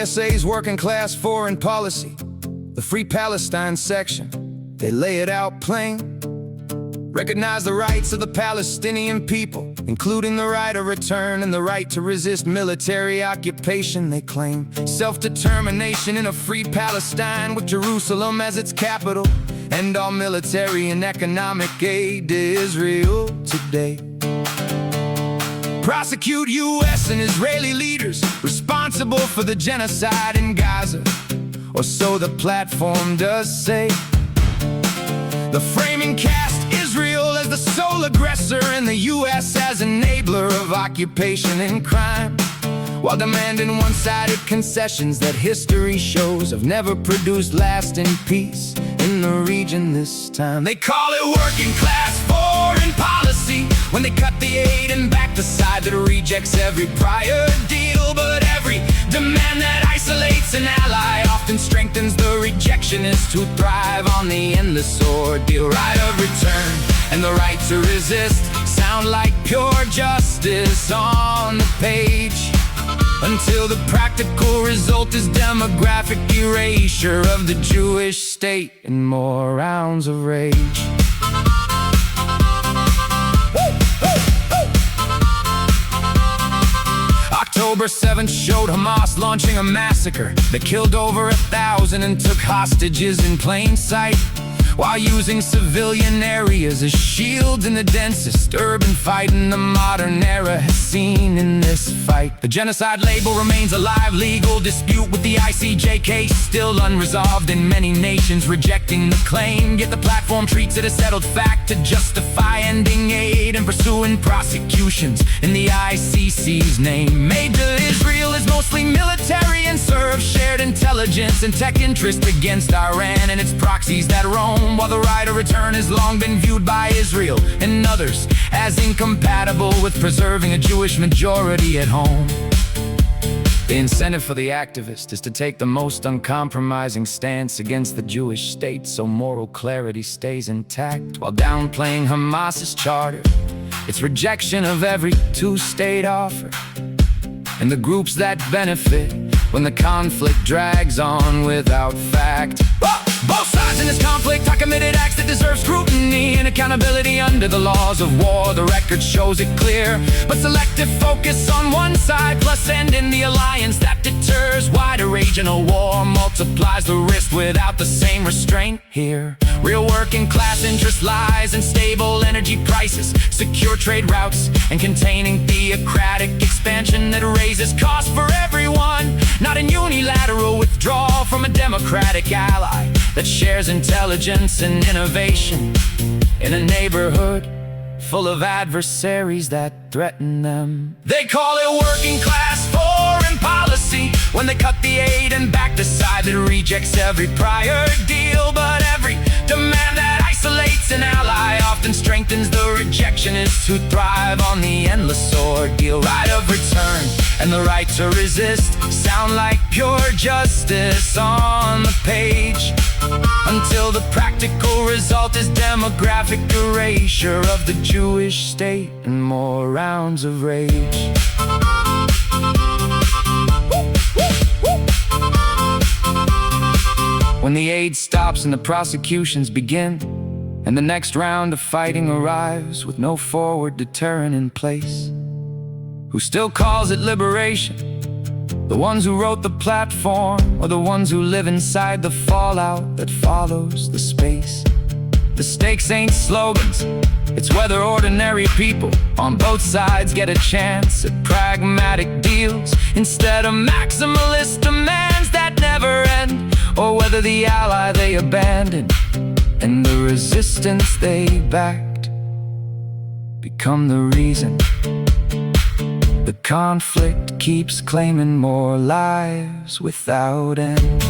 CSA's working class foreign policy, the Free Palestine section, they lay it out plain. Recognize the rights of the Palestinian people, including the right of return and the right to resist military occupation. They claim self-determination in a free Palestine with Jerusalem as its capital, and all military and economic aid to Israel today. Prosecute U.S. and Israeli leaders responsible for the genocide in Gaza, or so the platform does say. The framing cast Israel as the sole aggressor and the U.S. as enabler of occupation and crime, while demanding one-sided concessions that history shows have never produced lasting peace in the region this time. They call it working class foreign policy when they cut the aid and back the side that rejects every prior deal. But every demand that isolates an ally often strengthens the rejectionist who thrive on the endless ordeal. Right of return and the right to resist sound like pure justice on the page, until the practical result is demographic erasure of the Jewish state and more rounds of rage. October 7th showed Hamas launching a massacre that killed over 1,000 and took hostages in plain sight, while using civilian areas as shields in the densest urban fighting the modern era has seen in this fight. The genocide label remains a live legal dispute, with the ICJ case still unresolved in many nations rejecting the claim. Yet the platform treats it a settled fact to justify ending aid and pursuing prosecutions in the ICC's name. Aid to Israel is mostly military and serves shared intelligence and tech interest against Iran and its proxies that roam, while the right of return has long been viewed by Israel and others as incompatible with preserving a Jewish majority at home. The incentive for the activist is to take the most uncompromising stance against the Jewish state so moral clarity stays intact, while downplaying Hamas's charter, its rejection of every two-state offer, and the groups that benefit when the conflict drags on without fact. Both sides in this conflict are committed acts that deserve scrutiny and accountability under the laws of war. The record shows it clear, but selective focus on one side plus ending the alliance that deters wider regional war multiplies the risk without the same restraint here. Real working class interest lies in stable energy prices, secure trade routes, and containing theocratic expansion that raises costs for everyone, not in unilateral withdrawal from a democratic ally that shares intelligence and innovation in a neighborhood full of adversaries that threaten them. They call it working class foreign policy when they cut the aid and back the side that rejects every prior deal. But every demand that isolates an ally often strengthens the rejectionists who thrive on the endless ordeal. Right of return and the right to resist sound like pure justice on the page, until the practical result is demographic erasure of the Jewish state and more rounds of rage. When the aid stops and the prosecutions begin, and the next round of fighting arrives with no forward deterrent in place, who still calls it liberation? The ones who wrote the platform, or the ones who live inside the fallout that follows the space? The stakes ain't slogans, it's whether ordinary people on both sides get a chance at pragmatic deals instead of maximalist demands that never end, or whether the ally they abandoned and the resistance they backed become the reason the conflict keeps claiming more lives without end.